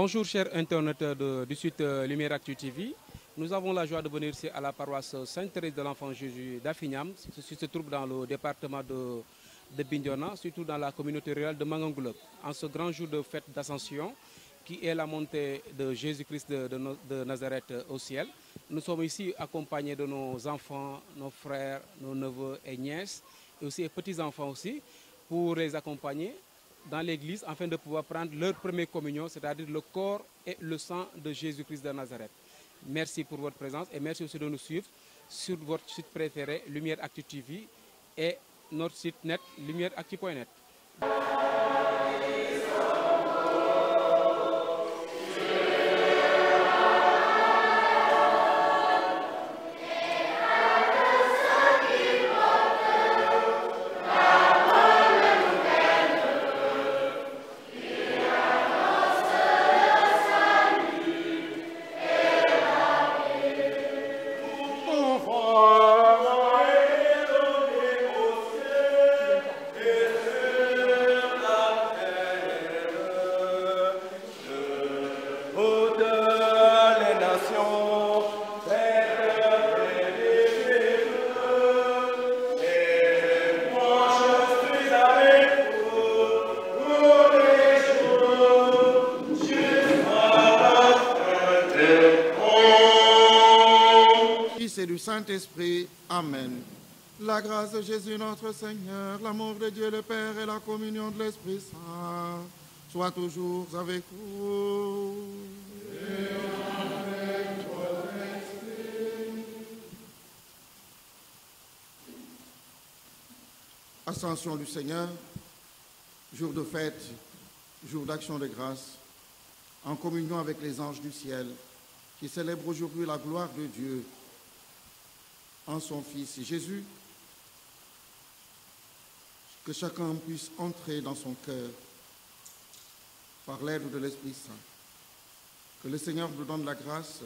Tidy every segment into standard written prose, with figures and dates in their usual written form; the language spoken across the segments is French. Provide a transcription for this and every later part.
Bonjour chers internautes du site Lumière Actu TV. Nous avons la joie de venir ici à la paroisse Sainte-Thérèse de l'Enfant Jésus d'Afignam, qui se trouve dans le département de Bignona, surtout dans la communauté rurale de Mangangoulok. En ce grand jour de fête d'Ascension, qui est la montée de Jésus-Christ de Nazareth au ciel, nous sommes ici accompagnés de nos enfants, nos frères, nos neveux et nièces, et aussi petits-enfants aussi, pour les accompagner dans l'église afin de pouvoir prendre leur première communion, c'est-à-dire le corps et le sang de Jésus-Christ de Nazareth. Merci pour votre présence et merci aussi de nous suivre sur votre site préféré, Lumière Actu TV, et notre site net, lumiereactu.net. Saint-Esprit. Amen. La grâce de Jésus notre Seigneur, l'amour de Dieu le Père et la communion de l'Esprit Saint soient toujours avec vous. Et avec votre esprit. Ascension du Seigneur, jour de fête, jour d'action de grâce, en communion avec les anges du ciel, qui célèbrent aujourd'hui la gloire de Dieu en son Fils Jésus, que chacun puisse entrer dans son cœur par l'aide de l'Esprit Saint. Que le Seigneur nous donne la grâce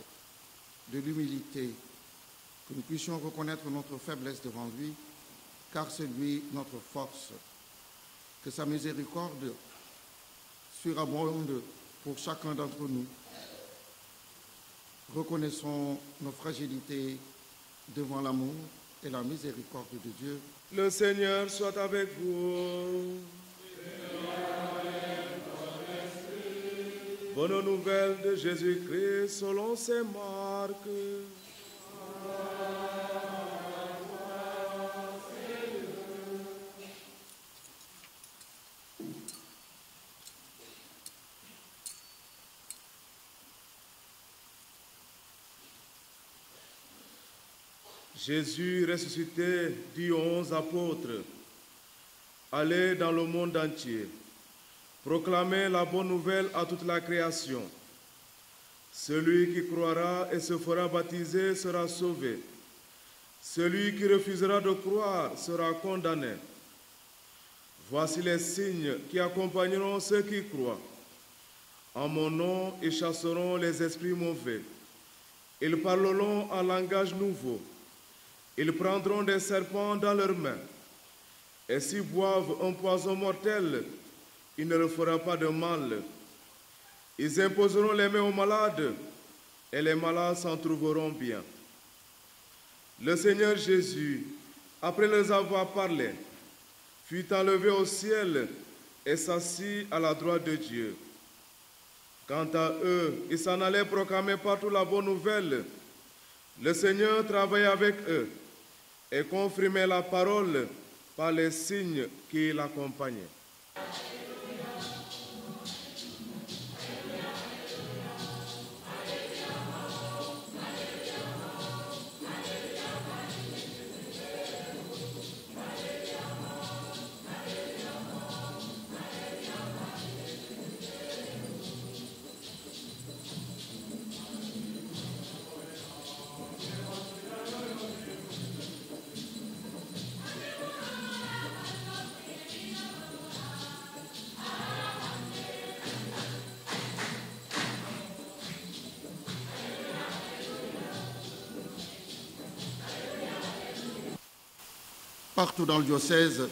de l'humilité, que nous puissions reconnaître notre faiblesse devant lui, car c'est lui notre force. Que sa miséricorde surabonde pour chacun d'entre nous. Reconnaissons nos fragilités devant l'amour et la miséricorde de Dieu. Le Seigneur soit avec vous. Bonne nouvelle de Jésus-Christ selon saint Marc. Jésus ressuscité dit aux 11 apôtres, « Allez dans le monde entier, proclamez la bonne nouvelle à toute la création. Celui qui croira et se fera baptiser sera sauvé. Celui qui refusera de croire sera condamné. Voici les signes qui accompagneront ceux qui croient. En mon nom, ils chasseront les esprits mauvais. Ils parleront en langage nouveau. Ils prendront des serpents dans leurs mains, et s'ils boivent un poison mortel, il ne leur fera pas de mal. Ils imposeront les mains aux malades, et les malades s'en trouveront bien. » Le Seigneur Jésus, après les avoir parlé, fut enlevé au ciel et s'assit à la droite de Dieu. Quant à eux, ils s'en allaient proclamer partout la bonne nouvelle. Le Seigneur travaillait avec eux et confirmait la parole par les signes qui l'accompagnaient. Partout dans le diocèse,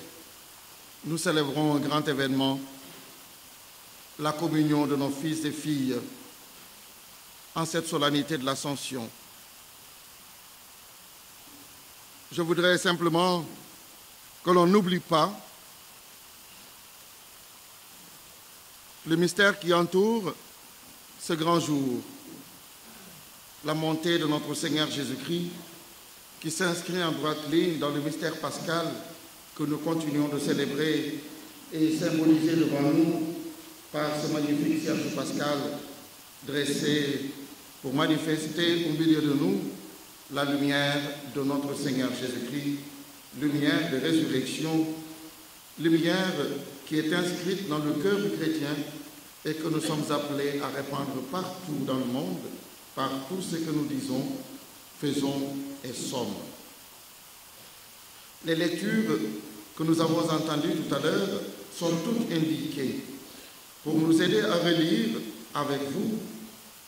nous célébrons un grand événement, la communion de nos fils et filles en cette solennité de l'Ascension. Je voudrais simplement que l'on n'oublie pas le mystère qui entoure ce grand jour, la montée de notre Seigneur Jésus-Christ, qui s'inscrit en droite ligne dans le mystère pascal que nous continuons de célébrer et symbolisé devant nous par ce magnifique cierge pascal dressé pour manifester au milieu de nous la lumière de notre Seigneur Jésus-Christ, lumière de résurrection, lumière qui est inscrite dans le cœur du chrétien et que nous sommes appelés à répandre partout dans le monde, par tout ce que nous disons, faisons et sommes. Les lectures que nous avons entendues tout à l'heure sont toutes indiquées pour nous aider à relire avec vous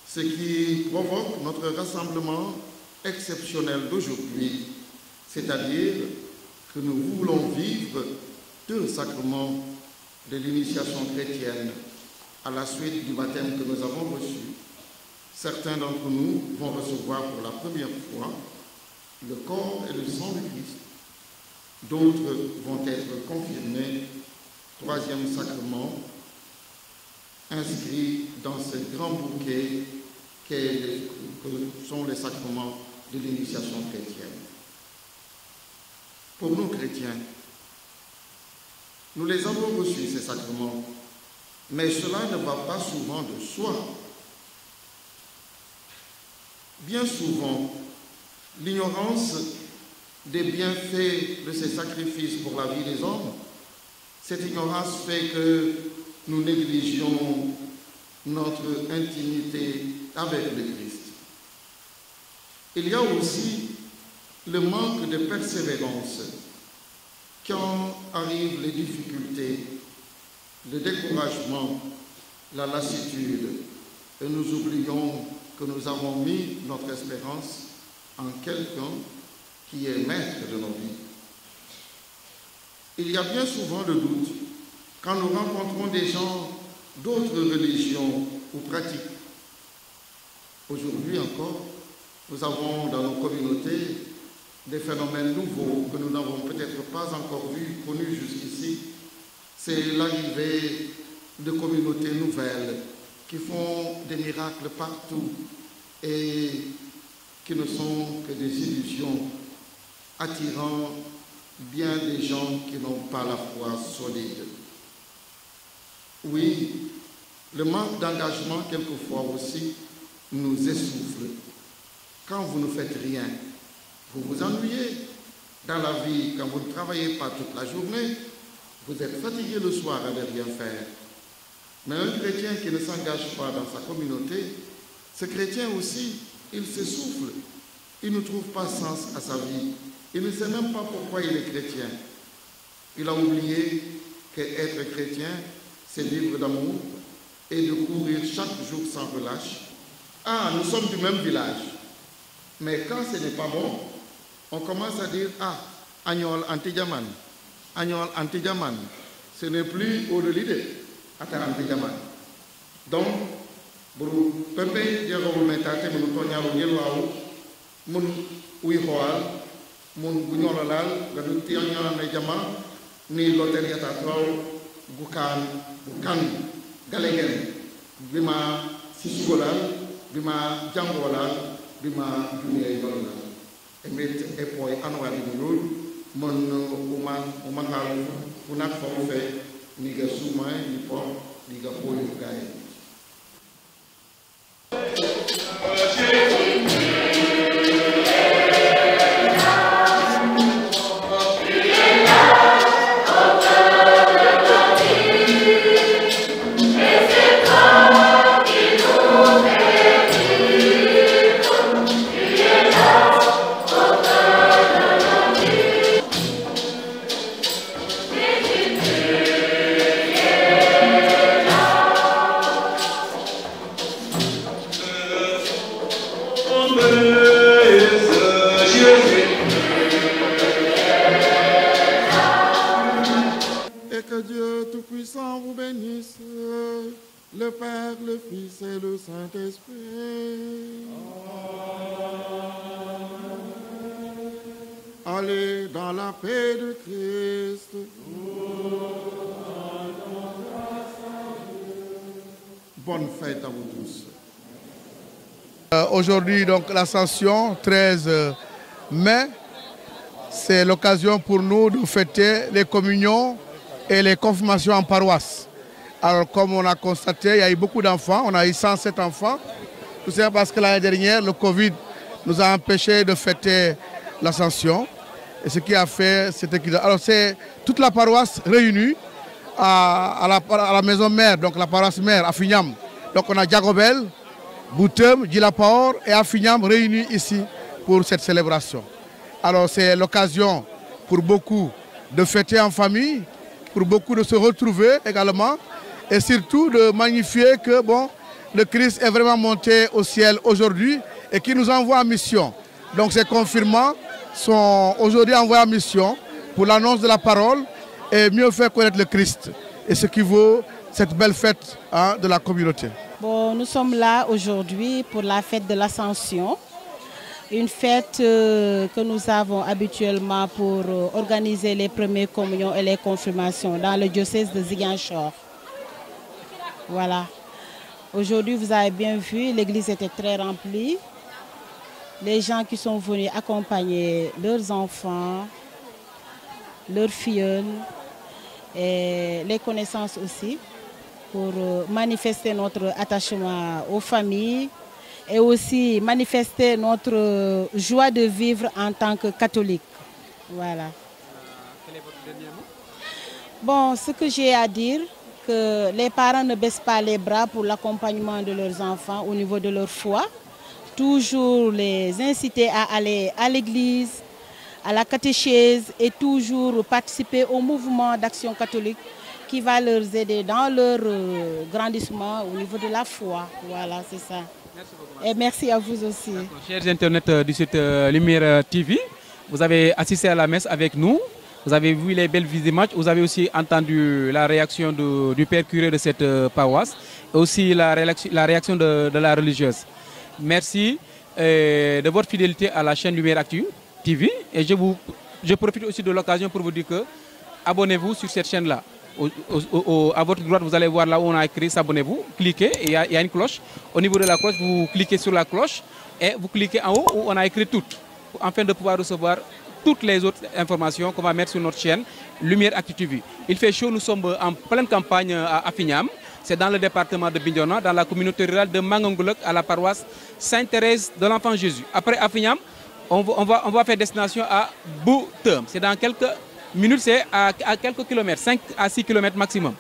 ce qui provoque notre rassemblement exceptionnel d'aujourd'hui, c'est-à-dire que nous voulons vivre deux sacrements de l'initiation chrétienne à la suite du baptême que nous avons reçu. Certains d'entre nous vont recevoir pour la première fois le corps et le sang du Christ. D'autres vont être confirmés, troisième sacrement, inscrit dans ce grand bouquet que sont les sacrements de l'initiation chrétienne. Pour nous chrétiens, nous les avons reçus, ces sacrements, mais cela ne va pas souvent de soi. Bien souvent, l'ignorance des bienfaits de ces sacrifices pour la vie des hommes, cette ignorance fait que nous négligeons notre intimité avec le Christ. Il y a aussi le manque de persévérance quand arrivent les difficultés, le découragement, la lassitude, et nous oublions que nous avons mis notre espérance en quelqu'un qui est maître de nos vies. Il y a bien souvent le doute quand nous rencontrons des gens d'autres religions ou pratiques. Aujourd'hui encore, nous avons dans nos communautés des phénomènes nouveaux que nous n'avons peut-être pas encore connus jusqu'ici. C'est l'arrivée de communautés nouvelles qui font des miracles partout et qui ne sont que des illusions, attirant bien des gens qui n'ont pas la foi solide. Oui, le manque d'engagement quelquefois aussi nous essouffle. Quand vous ne faites rien, vous vous ennuyez. Dans la vie, quand vous ne travaillez pas toute la journée, vous êtes fatigué le soir à ne rien faire. Mais un chrétien qui ne s'engage pas dans sa communauté, ce chrétien aussi, il s'essouffle. Il ne trouve pas sens à sa vie. Il ne sait même pas pourquoi il est chrétien. Il a oublié qu'être chrétien, c'est vivre d'amour et de courir chaque jour sans relâche. Ah, nous sommes du même village. Mais quand ce n'est pas bon, on commence à dire, ah, Agnol anti-Diaman, Agnol anti-Diaman. Ce n'est plus au de l'idée, Ata anti-Diaman. Donc, pour Pepe, Diago Mentate, mon Tonyaro Yelwao, mon Ouihoal, mon Gugnolal, la Nutiana Nejama, ni Loteria Tatrao, Bukan, Galegen, Bima Sisugolal, Bima Jangolal, Bima Dunia Yolal. Emet Epoy Anwar Dinul, Mon Umangal, Unak Fofe, Niga Sumai, Nipo, Niga Poyu Gai. le Père, le Fils et le Saint-Esprit. Allez dans la paix de Christ. Bonne fête à vous tous. Aujourd'hui, donc l'Ascension, 13 mai, c'est l'occasion pour nous de fêter les communions et les confirmations en paroisse. Alors comme on a constaté, il y a eu beaucoup d'enfants, on a eu 107 enfants. Tout ça parce que l'année dernière, le Covid nous a empêchés de fêter l'Ascension. Et ce qui a fait, c'était que... Alors c'est toute la paroisse réunie à la maison mère, donc la paroisse mère à Fignam. Donc on a Diagobel, Boutem, Djilapaor et Afignam réunis ici pour cette célébration. Alors c'est l'occasion pour beaucoup de fêter en famille, pour beaucoup de se retrouver également et surtout de magnifier que bon, le Christ est vraiment monté au ciel aujourd'hui et qui nous envoie en mission. Donc ces confirmants sont aujourd'hui envoyés en mission pour l'annonce de la parole et mieux faire connaître le Christ. Et ce qui vaut cette belle fête de la communauté. Bon, nous sommes là aujourd'hui pour la fête de l'Ascension, une fête que nous avons habituellement pour organiser les premières communions et les confirmations dans le diocèse de Ziguinchor. Voilà. Aujourd'hui, vous avez bien vu, l'église était très remplie. Les gens qui sont venus accompagner leurs enfants, leurs filleuls et les connaissances aussi, pour manifester notre attachement aux familles et aussi manifester notre joie de vivre en tant que catholique. Voilà. Quel est votre dernier mot? Bon, ce que j'ai à dire, que les parents ne baissent pas les bras pour l'accompagnement de leurs enfants au niveau de leur foi. Toujours les inciter à aller à l'église, à la catéchèse et toujours participer au mouvement d'action catholique qui va leur aider dans leur grandissement au niveau de la foi. Voilà, c'est ça. Merci beaucoup. Et merci à vous aussi. Chers internautes du site Lumière TV, vous avez assisté à la messe avec nous. Vous avez vu les belles visites, vous avez aussi entendu la réaction du père curé de cette paroisse et aussi la réaction de la religieuse. Merci de votre fidélité à la chaîne Lumière Actu TV et je profite aussi de l'occasion pour vous dire que abonnez-vous sur cette chaîne-là. À votre droite, vous allez voir là où on a écrit s'abonnez-vous, cliquez et il y a une cloche. Au niveau de la cloche, vous cliquez sur la cloche et vous cliquez en haut où on a écrit toutes, afin de pouvoir recevoir toutes les autres informations qu'on va mettre sur notre chaîne Lumière Actu TV. Il fait chaud, nous sommes en pleine campagne à Afignam. C'est dans le département de Bignona, dans la communauté rurale de Mangangolok, à la paroisse Sainte-Thérèse de l'Enfant Jésus. Après Afignam, on va faire destination à Boutem. C'est dans quelques minutes, c'est à quelques kilomètres, 5 à 6 kilomètres maximum.